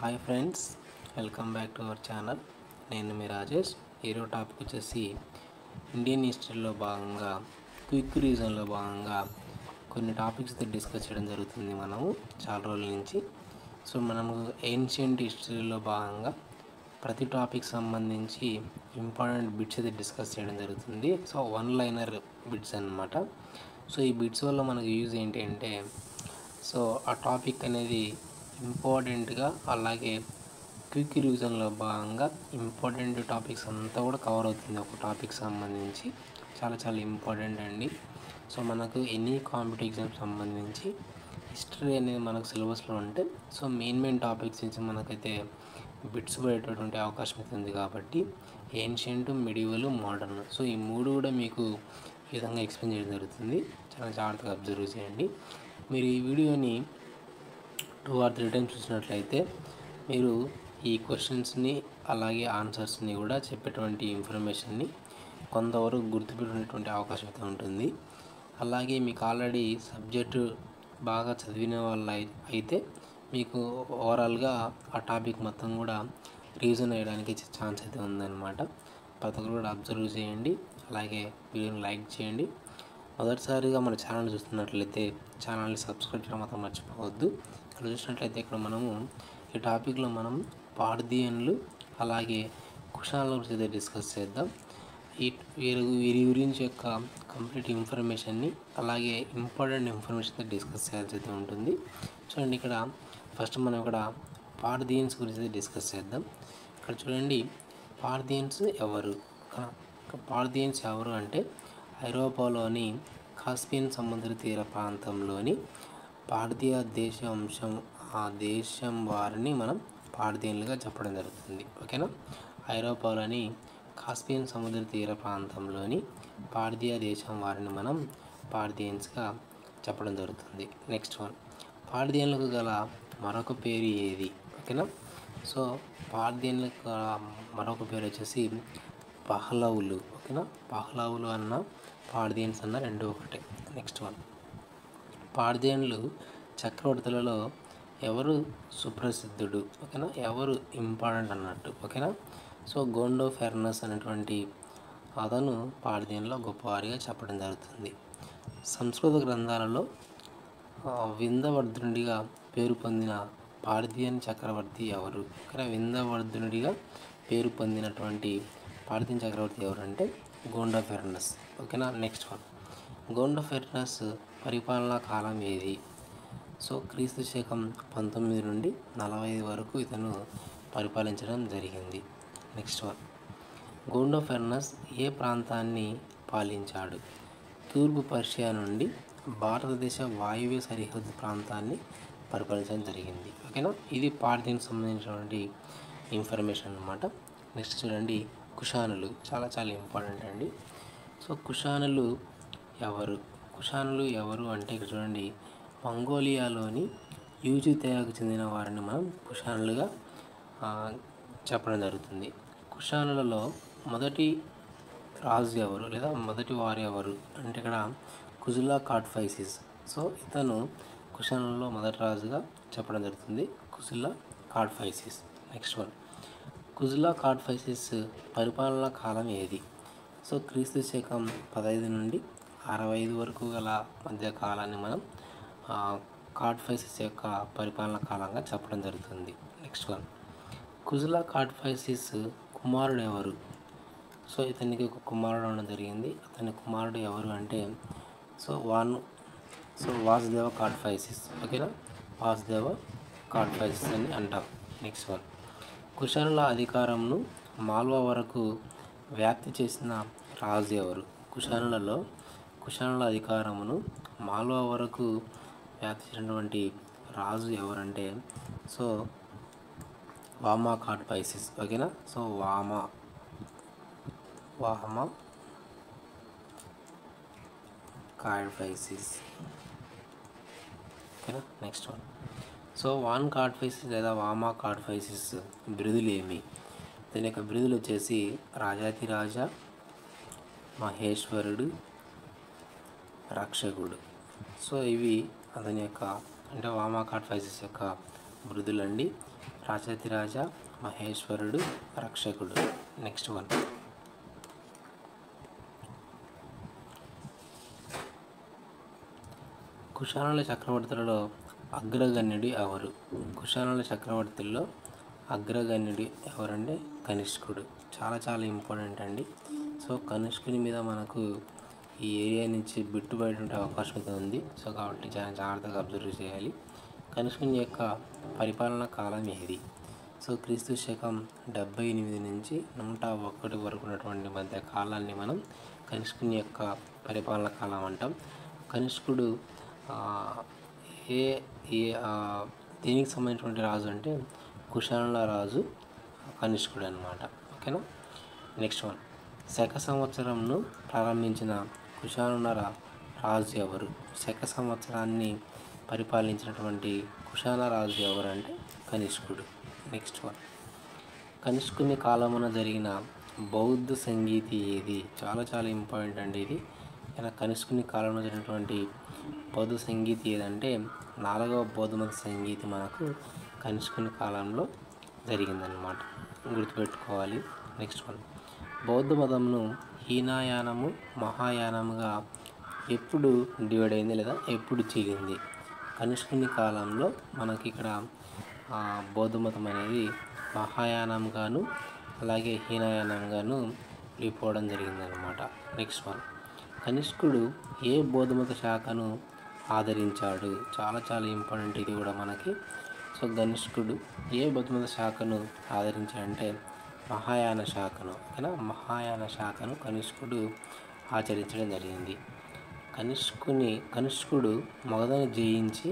Hi friends, welcome back to our channel. నేను మీ రాజేష్. ఈరోజు topic వచ్చేసి ఇండియన్ హిస్టరీలో భాగంగా క్విక్ రీజన్లో భాగంగా కొన్ని టాపిక్స్ డిస్కస్ చేయడం జరుగుతుంది మనము చాలా రోజుల నుంచి. సో మనము ఏన్షియంట్ హిస్టరీలో భాగంగా ప్రతి టాపిక్ సంబంధించి ఇంపార్టెంట్ బిట్స్ అయితే డిస్కస్ చేయడం జరుగుతుంది. సో వన్ లైనర్ బిట్స్ అన్నమాట. సో ఈ బిట్స్ వల్ల మనకు యూజ్ ఏంటి అంటే, సో ఆ టాపిక్ అనేది ఇంపార్టెంట్గా, అలాగే క్విక్ రివిజన్లో భాగంగా ఇంపార్టెంట్ టాపిక్స్ అంతా కూడా కవర్ అవుతుంది ఒక టాపిక్ సంబంధించి. చాలా చాలా ఇంపార్టెంట్ అండి. సో మనకు ఎనీ కాంపిటేటివ్ ఎగ్జామ్ సంబంధించి హిస్టరీ అనేది మనకు సిలబస్లో ఉంటే, సో మెయిన్ టాపిక్స్ నుంచి మనకైతే బిట్స్ పడేటటువంటి అవకాశం ఉంది. కాబట్టి ఏన్షియంట్, మిడివల్, మోడర్న్, సో ఈ మూడు కూడా మీకు ఈ విధంగా ఎక్స్ప్లెయిన్ చేయడం జరుగుతుంది. చాలా జాగ్రత్తగా అబ్జర్వ్ చేయండి. మీరు ఈ వీడియోని 2 or 3 టైమ్స్ చూసినట్లయితే మీరు ఈ క్వశ్చన్స్ని అలాగే ఆన్సర్స్ని కూడా చెప్పేటువంటి ఇన్ఫర్మేషన్ని కొంతవరకు గుర్తుపెట్టుకునేటువంటి అవకాశం అయితే ఉంటుంది. అలాగే మీకు ఆల్రెడీ సబ్జెక్టు బాగా చదివిన వాళ్ళు అయితే మీకు ఓవరాల్గా ఆ టాపిక్ మొత్తం కూడా రీజన్ వేయడానికి ఛాన్స్ అయితే ఉందన్నమాట. ప్రతి ఒక్కరు కూడా అబ్జర్వ్ చేయండి, అలాగే వీడియోని లైక్ చేయండి. మొదటిసారిగా మన ఛానల్ చూస్తున్నట్లయితే ఛానల్ని సబ్స్క్రైబ్ చేయడం మాత్రం మర్చిపోవద్దు. ఇక్కడ చూసినట్లయితే ఇక్కడ మనము ఈ టాపిక్లో మనం పార్థియన్లు అలాగే కుషాన్ల గురించి డిస్కస్ చేద్దాం. వీరి గురించి యొక్క కంప్లీట్ ఇన్ఫర్మేషన్ని అలాగే ఇంపార్టెంట్ ఇన్ఫర్మేషన్ డిస్కస్ చేయాల్సి అయితే ఉంటుంది. చూడండి, ఇక్కడ ఫస్ట్ మనం ఇక్కడ పార్థియన్స్ గురించి డిస్కస్ చేద్దాం. ఇక్కడ చూడండి, పార్థియన్స్ ఎవరు అంటే ఐరోపాలోని కాస్పియన్ సముద్ర తీర ప్రాంతంలోని పార్థియా ఆ దేశం వారిని మనం పార్థియన్లుగా చెప్పడం జరుగుతుంది. ఓకేనా? ఐరోపాలోని కాస్పియన్ సముద్ర తీర ప్రాంతంలోని పార్థియా దేశం వారిని మనం పార్థియన్స్గా చెప్పడం జరుగుతుంది. నెక్స్ట్ వన్, పార్థియన్లకు గల మరొక పేరు ఏది? ఓకేనా? సో పార్థియన్లకు మరొక పేరు వచ్చేసి పహ్లవులు. ఓకేనా? పహ్లవులు అన్న పార్థియన్స్ అన్న రెండు ఒకటే. నెక్స్ట్ వన్, పార్థియన్లు చక్రవర్తులలో ఎవరు సుప్రసిద్ధుడు? ఓకేనా? ఎవరు ఇంపార్టెంట్ అన్నట్టు. ఓకేనా? సో గోండోఫెర్నస్ అనేటువంటి అతను పార్థియన్లో గొప్పవారిగా చెప్పడం జరుగుతుంది. సంస్కృత గ్రంథాలలో వింధ్యవర్ధనుడిగా పేరు పొందిన పార్థియన్ చక్రవర్తి ఎవరు? ఓకేనా? వింధ్యవర్ధనుడిగా పేరు పొందినటువంటి పార్థియన్ చక్రవర్తి ఎవరంటే గోండోఫెర్నస్. ఓకేనా? నెక్స్ట్ వన్, గోండోఫెర్నస్ పరిపాలనా కాలం ఏది? సో క్రీస్తు శకం 19 నుండి 45 వరకు ఇతను పరిపాలించడం జరిగింది. నెక్స్ట్ వన్, గోండోఫెర్నస్ ఏ ప్రాంతాన్ని పాలించాడు? తూర్పు పర్షియా నుండి భారతదేశ వాయువ్య సరిహద్దు ప్రాంతాన్ని పరిపాలించడం జరిగింది. ఓకేనా? ఇది పార్థియన్కి సంబంధించినటువంటి ఇన్ఫర్మేషన్ అన్నమాట. నెక్స్ట్ చూడండి, కుషానులు చాలా చాలా ఇంపార్టెంట్ అండి. సో కుషానులు ఎవరు అంటే ఇక్కడ చూడండి, మంగోలియాలోని యూజితయాకు చెందిన వారిని మనం కుషానులుగా చెప్పడం జరుగుతుంది. కుషానులలో మొదటి రాజు ఎవరు లేదా మొదటి వారు ఎవరు అంటే ఇక్కడ కుజులా కాడ్ఫైసిస్. సో ఇతను కుషానులలో మొదటి రాజుగా చెప్పడం జరుగుతుంది, కుజులా కాడ్ఫైసిస్. నెక్స్ట్ వన్, కుజులా కాడ్ఫైసిస్ పరిపాలనా కాలం ఏది? సో క్రీస్తు శకం 15 నుండి 65 వరకు గల మధ్య కాలాన్ని మనం కాడ్ఫైసిస్ యొక్క పరిపాలనా కాలంగా చెప్పడం జరుగుతుంది. నెక్స్ట్ వన్, కుజులా కాడ్ఫైసిస్ కుమారుడు ఎవరు? సో ఇతనికి ఒక కుమారుడు ఉండడం జరిగింది. అతని కుమారుడు ఎవరు అంటే వాసుదేవ కాడ్ఫైసిస్. ఓకేనా? వాసుదేవ కాడ్ఫైసిస్ అని అంటాం. నెక్స్ట్ వన్, కుషానుల అధికారంను మాల్వా వరకు వ్యాప్తి చేసిన రాజు ఎవరు? కుషానుల అధికారమును మాల్వా వరకు వ్యాప్తి చేసినటువంటి రాజు ఎవరంటే సో వామా కాడ్ఫైసిస్. ఓకేనా? సో వామా కాడ్ఫైసిస్. ఓకేనా? నెక్స్ట్ వన్, సో వాన్ కాడ్ఫైసిస్ లేదా వామా కాడ్ఫైసిస్ బిరుదులు ఏమి? దీని యొక్క బిరుదులు వచ్చేసి రాజాతిరాజా, మహేశ్వరుడు, రక్షకుడు. సో ఇవి అతని యొక్క అంటే వామా కాడ్ఫైసిస్ యొక్క బిరుదులు అండి. రాజాధిరాజ, మహేశ్వరుడు, రక్షకుడు. Next one. కుషానుల చక్రవర్తులలో అగ్రగణ్యుడు ఎవరు? కుషానుల చక్రవర్తుల్లో అగ్రగణ్యుడు ఎవరంటే కనిష్కుడు. చాలా చాలా ఇంపార్టెంట్ అండి. సో కనిష్కుని మీద మనకు ఈ ఏరియా నుంచి బిట్టు పడేటువంటి అవకాశం అయితే ఉంది. సో కాబట్టి చాలా జాగ్రత్తగా అబ్జర్వ్ చేయాలి. కనిష్కుని యొక్క పరిపాలనా కాలం ఏది? సో క్రీస్తు శకం 78 నుంచి 101 వరకు ఉన్నటువంటి మధ్య కాలాన్ని మనం కనిష్కుని యొక్క పరిపాలనా కాలం అంటాం. కనిష్కుడు ఏ ఏ దేనికి సంబంధించినటువంటి రాజు అంటే కుషానుల రాజు కనిష్కుడు అనమాట. ఓకేనా. Next one. శక సంవత్సరంను ప్రారంభించిన కుషానుల రాజు ఎవరు? శక సంవత్సరాన్ని పరిపాలించినటువంటి కుషాన రాజు ఎవరు అంటే కనిష్కుడు. Next one. కనిష్కుని కాలమున జరిగిన బౌద్ధ సంగీతి ఏది? చాలా చాలా ఇంపార్టెంట్ అండి ఇది. కనిష్కుని కాలంలో జరిగినటువంటి బౌద్ధ సంగీతి ఏదంటే 4వ బౌద్ధమత సంగీతి మనకు కనిష్కుని కాలంలో జరిగిందనమాట. గుర్తుపెట్టుకోవాలి. Next one. బౌద్ధ మతంను హీనయానము, మహాయానముగా ఎప్పుడు డివైడ్ అయింది లేదా ఎప్పుడు చీలింది? కనిష్కుని కాలంలో మనకి ఇక్కడ బౌద్ధ మతం అనేది మహాయానంగాను అలాగే హీనయానంగాను విడిపోవడం జరిగిందనమాట. Next one. కనిష్కుడు ఏ బౌద్ధమత శాఖను ఆదరించాడు? చాలా చాలా ఇంపార్టెంట్ ఇది కూడా మనకి. సో కనిష్కుడు ఏ బౌద్ధమత శాఖను ఆదరించాడంటే మహాయాన శాఖను. ఓకేనా. మహాయాన శాఖను కనిష్కుడు ఆచరించడం జరిగింది. కనిష్కుడు మగధను జయించి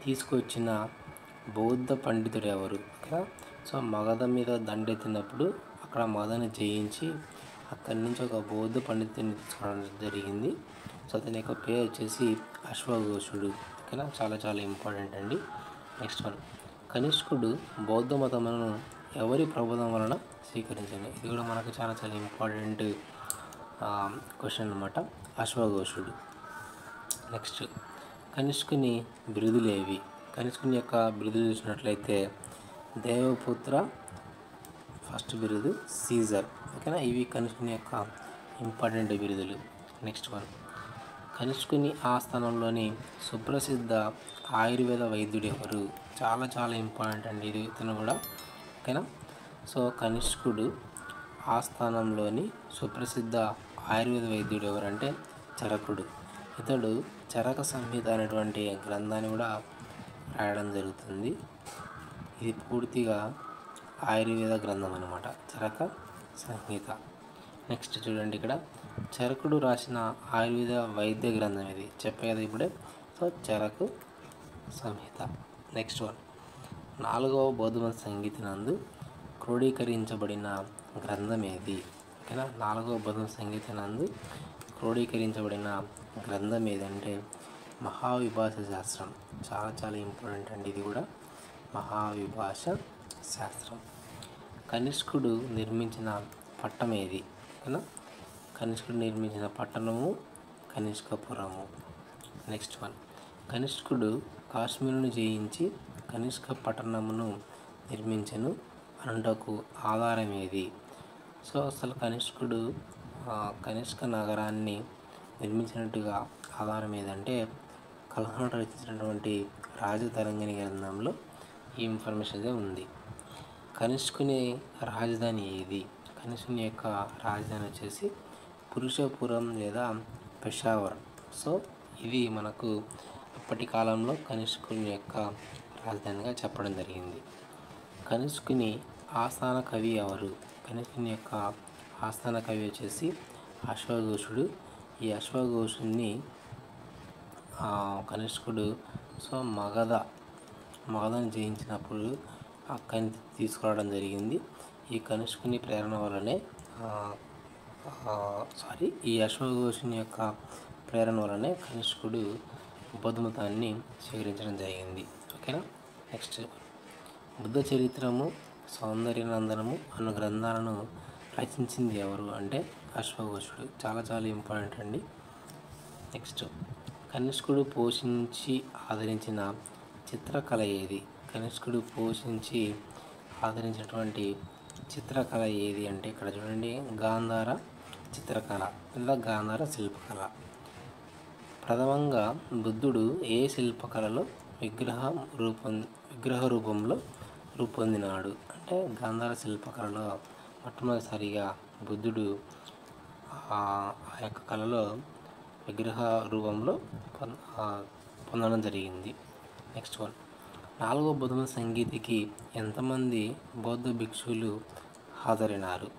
తీసుకొచ్చిన బౌద్ధ పండితుడు ఎవరు? ఓకేనా. సో మగధ మీద దండెత్తినప్పుడు అక్కడ మగధను జయించి అక్కడి నుంచి ఒక బౌద్ధ పండితుడిని తీసుకోవడం జరిగింది. సో అతని యొక్క పేరు వచ్చేసి అశ్వఘోషుడు. ఓకేనా. చాలా చాలా ఇంపార్టెంట్ అండి. Next one. కనిష్కుడు బౌద్ధ మతమును ఎవరి ప్రబోధం వలన స్వీకరించాడు? ఇది కూడా మనకు చాలా చాలా ఇంపార్టెంట్ క్వశ్చన్ అనమాట. అశ్వఘోషుడు. నెక్స్ట్. కనిష్కుని బిరుదులేవి? కనిష్కుని యొక్క బిరుదులు చూసినట్లయితే దేవపుత్ర ఫస్ట్ బిరుదు, సీజర్. ఓకేనా. ఇవి కనిష్కుని యొక్క ఇంపార్టెంట్ బిరుదులు. Next one. కనిష్కుని ఆస్థానంలోని సుప్రసిద్ధ ఆయుర్వేద వైద్యుడు ఎవరు? చాలా చాలా ఇంపార్టెంట్ అండి ఇది ఇతను కూడా. ఓకేనా. సో కనిష్కుడు ఆస్థానంలోని సుప్రసిద్ధ ఆయుర్వేద వైద్యుడు ఎవరంటే చరకుడు. ఇతడు చరక సంహిత అనేటువంటి గ్రంథాన్ని కూడా రాయడం జరుగుతుంది. ఇది పూర్తిగా ఆయుర్వేద గ్రంథం అనమాట, చరక సంహిత. నెక్స్ట్ చూడండి, ఇక్కడ చరకుడు రాసిన ఆయుర్వేద వైద్య గ్రంథం ఇది, చెప్పే కదా ఇప్పుడే. So Charaka Samhita. Next one. 4వ బౌద్ధమత సంగీత నందు క్రోడీకరించబడిన గ్రంథం ఏది? ఓకేనా. 4వ బౌద్ధమత సంగీత నందు క్రోడీకరించబడిన గ్రంథం ఏదంటే మహావిభాష శాస్త్రం. చాలా చాలా ఇంపార్టెంట్ అండి ఇది కూడా, మహావిభాష శాస్త్రం. కనిష్కుడు నిర్మించిన పట్టం ఏది? ఓకేనా. కనిష్కుడు నిర్మించిన పట్టణము కనిష్కపురము. Next one. కనిష్కుడు కాశ్మీరును జయించి కనిష్క పట్టణమును నిర్మించెను అనుటకు ఆధారం ఏది? సో అసలు కనిష్కుడు కనిష్క నగరాన్ని నిర్మించినట్టుగా ఆధారం ఏదంటే కల్హనుడు రచించినటువంటి రాజతరంగిణి గ్రంథంలో ఈ ఇన్ఫర్మేషన్ అయితే ఉంది. కనిష్కుని రాజధాని ఏది? కనిష్కుని యొక్క రాజధాని వచ్చేసి పురుషపురం లేదా పెషావర్. సో ఇది మనకు అప్పటి కాలంలో కనిష్కుని యొక్క రాజధానిగా చెప్పడం జరిగింది. కనిష్కుని ఆస్థాన కవి ఎవరు? కనిష్కుని యొక్క ఆస్థాన కవి వచ్చేసి అశ్వఘోషుడు. ఈ అశ్వఘోషుని కనిష్కుడు సో మగధను జయించినప్పుడు అక్కడిని తీసుకురావడం జరిగింది. ఈ కనిష్కుని ప్రేరణ వల్లనే ఈ అశ్వఘోషుని యొక్క ప్రేరణ వల్లనే కనిష్కుడు బౌద్ధమతాన్ని స్వీకరించడం జరిగింది. ఓకేనా. నెక్స్ట్. బుద్ధ చరిత్రము, సౌందర్యనందనము అను గ్రంథాలను రచించింది ఎవరు అంటే అశ్వఘోషుడు. చాలా చాలా ఇంపార్టెంట్ అండి. నెక్స్ట్. కనిష్కుడు పోషించి ఆదరించిన చిత్రకళ ఏది? కనిష్కుడు పోషించి ఆదరించినటువంటి చిత్రకళ ఏది అంటే ఇక్కడ చూడండి, గాంధార చిత్రకళ లేదా గాంధార శిల్పకళ. ప్రథమంగా బుద్ధుడు ఏ శిల్పకళలో విగ్రహ రూపంలో రూపొందినాడు అంటే గాంధార శిల్పకళలో మొట్టమొదటిసారిగా బుద్ధుడు ఆ యొక్క కళలో విగ్రహ రూపంలో పొందడం జరిగింది. నెక్స్ట్ వన్, 4వ బౌద్ధ సంగీతికి ఎంతమంది బౌద్ధ భిక్షువులు హాజరైనారు?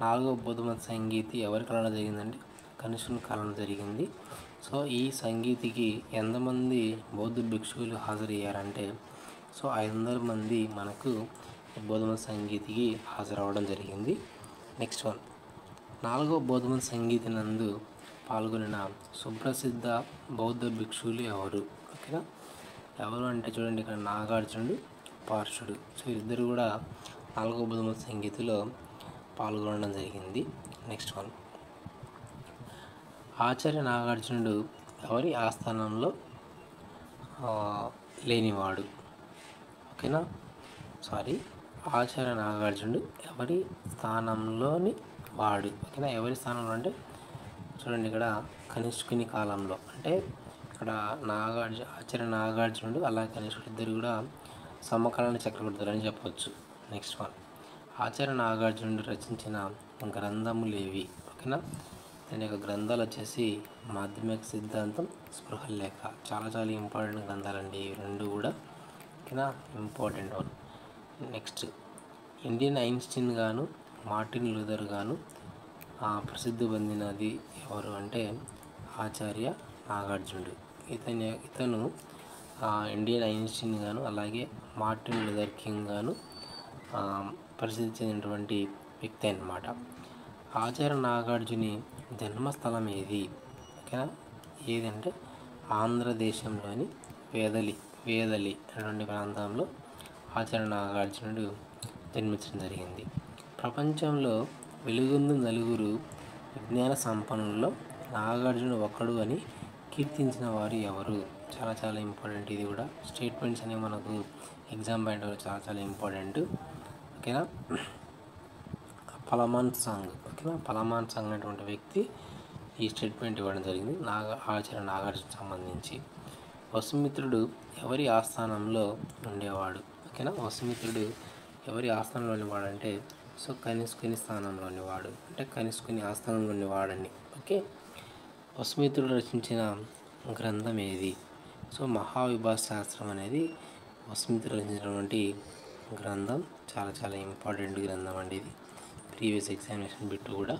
4వ బౌద్ధ సంగీతి ఎవరి కాలంలో జరిగిందంటే కనిష్కుని కాలంలో జరిగింది. సో ఈ సంగీతికి ఎంతమంది బౌద్ధ భిక్షువులు హాజరయ్యారంటే 500 మంది మనకు బౌద్ధ సంగీతికి హాజరవ్వడం జరిగింది. నెక్స్ట్ వన్, 4వ బౌద్ధ సంగీతి నందు పాల్గొనిన సుప్రసిద్ధ బౌద్ధ భిక్షువులు ఎవరు? ఓకేనా, ఎవరు అంటే చూడండి, ఇక్కడ నాగార్జునుడు, పార్షుడు. సో ఇద్దరు కూడా 4వ బౌద్ధ సంగీతిలో పాల్గొనడం జరిగింది. నెక్స్ట్ వన్, ఆచార్య నాగార్జునుడు ఎవరి ఆస్థానంలో లేనివాడు? ఓకేనా, ఆచార్య నాగార్జునుడు ఎవరి స్థానంలోని వాడు? ఓకేనా, ఎవరి స్థానంలో అంటే చూడండి ఇక్కడ కనిష్కుని కాలంలో, అంటే ఇక్కడ ఆచార్య నాగార్జునుడు అలాగే కనిష్కుడు ఇద్దరు కూడా సమకాలీన చక్రవర్తులు అని చెప్పవచ్చు. నెక్స్ట్ వన్, ఆచార్య నాగార్జునుడు రచించిన గ్రంథములేవి? ఓకేనా, దాని యొక్క గ్రంథాలు వచ్చేసి మాధ్యమిక సిద్ధాంతం, స్పృహలేఖ. చాలా ఇంపార్టెంట్ గ్రంథాలండి ఇవి రెండు కూడా. ఓకేనా, important one. Next, Indian Einstein గాను మార్టిన్ లూథర్ గాను ప్రసిద్ధి పొందినది ఎవరు అంటే ఆచార్య నాగార్జునుడు. ఇతను ఇండియన్ ఐన్స్టీన్ గాను అలాగే మార్టిన్ లూథర్ కింగ్ గాను ప్రసిద్ధి చెందినటువంటి వ్యక్తి అన్నమాట. ఆచార్య నాగార్జుని జన్మస్థలం ఏది? ఓకేనా, ఏదంటే ఆంధ్రదేశంలోని వేదలి అనే ప్రాంతంలో ఆచార్య నాగార్జునుడు జన్మించడం జరిగింది. ప్రపంచంలో వెలుగొందు నలుగురు విజ్ఞాన సంపన్నుల్లో నాగార్జునుడు ఒకడు అని కీర్తించిన వారు ఎవరు? చాలా ఇంపార్టెంట్. ఇది కూడా స్టేట్మెంట్స్ అనేవి మనకు ఎగ్జామ్ పాయింట్ చాలా ఇంపార్టెంట్. ఓకేనా, పలమాన్ సాంగ్. ఓకేనా, పలమాన్ సాంగ్ అనేటువంటి వ్యక్తి ఈ స్టేట్మెంట్ ఇవ్వడం జరిగింది ఆచార్య నాగార్జునకు సంబంధించి. వసుమిత్రుడు ఎవరి ఆస్థానంలో ఉండేవాడు? ఓకేనా, వసుమిత్రుడు ఎవరి ఆస్థానంలోని వాడంటే కనిష్కుని స్థానంలోని వాడు, అంటే కనిష్కుని ఆస్థానంలోని వాడని. ఓకే, వసుమిత్రుడు రచించిన గ్రంథం ఏది? మహావిభాష శాస్త్రం అనేది వసుమిత్రుడు రచించినటువంటి గ్రంథం. చాలా ఇంపార్టెంట్ గ్రంథం అండి ఇది, ప్రీవియస్ ఎగ్జామినేషన్ బిట్ కూడా.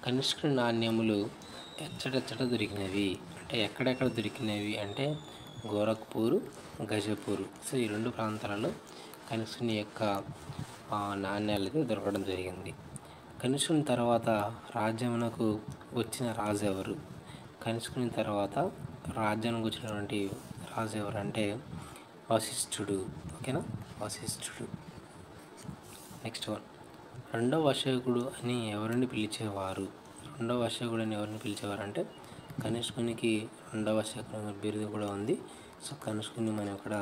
కనిష్కుని నాణ్యములు ఎచ్చటెచ్చట దొరికినవి అంటే ఎక్కడెక్కడ దొరికినవి అంటే గోరఖ్పూర్, గజపూర్. ఈ రెండు ప్రాంతాలలో కనిష్కుని యొక్క నాణ్యాలు అయితే దొరకడం జరిగింది. కనిష్కుని తర్వాత రాజ్యమునకు వచ్చిన రాజు ఎవరు? కనిష్కుని తర్వాత రాజ్యానికి వచ్చినటువంటి రాజు ఎవరు అంటే వశిష్ఠుడు. ఓకేనా, వశిష్ఠుడు. నెక్స్ట్ వన్, రెండవ అశోకుడు అని ఎవరిని పిలిచేవారు? రెండవ అశోకుడు అని ఎవరిని పిలిచేవారు అంటే కనిష్కునికి రెండవ అశోకుడు బిరుదు కూడా ఉంది. కనిష్కుని మనం ఇక్కడ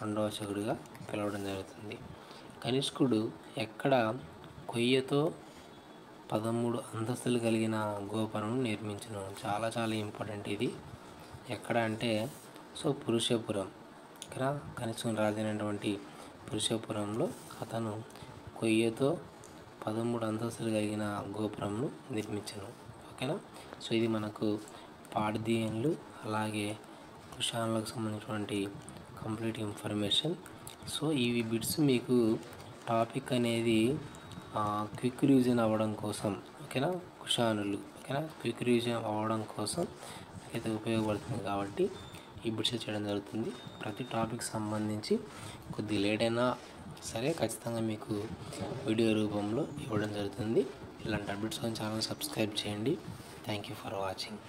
రెండవ అశోకుడిగా పిలవడం జరుగుతుంది. కనిష్కుడు ఎక్కడ కొయ్యతో 13 అంతస్తులు కలిగిన గోపురం నిర్మించను? చాలా ఇంపార్టెంట్ ఇది. ఎక్కడ అంటే పురుషపురం. ఇక్కడ కనిష్కుని రాజైనటువంటి పురుషపురంలో అతను కొయ్యతో 13 అంతస్తులు కలిగిన గోపురంను నిర్మించను. ఓకేనా, ఇది మనకు పార్థియన్లు అలాగే కుషాన్లకు సంబంధించినటువంటి కంప్లీట్ ఇన్ఫర్మేషన్. ఇవి బిట్స్ మీకు టాపిక్ అనేది క్విక్ రివిజన్ అవ్వడం కోసం, ఓకేనా, కుషానులు, ఓకేనా, క్విక్ రివిజన్ అవ్వడం కోసం అయితే ఉపయోగపడుతుంది కాబట్టి ఈ బిట్స్ చేయడం జరుగుతుంది. ప్రతి టాపిక్ సంబంధించి కొద్ది లేట్ అయినా సరే ఖచ్చితంగా మీకు వీడియో రూపంలో ఇవ్వడం జరుగుతుంది. ఇలాంటి అప్డేట్స్ కోసం ఛానల్ సబ్స్క్రైబ్ చేయండి. Thank you for watching.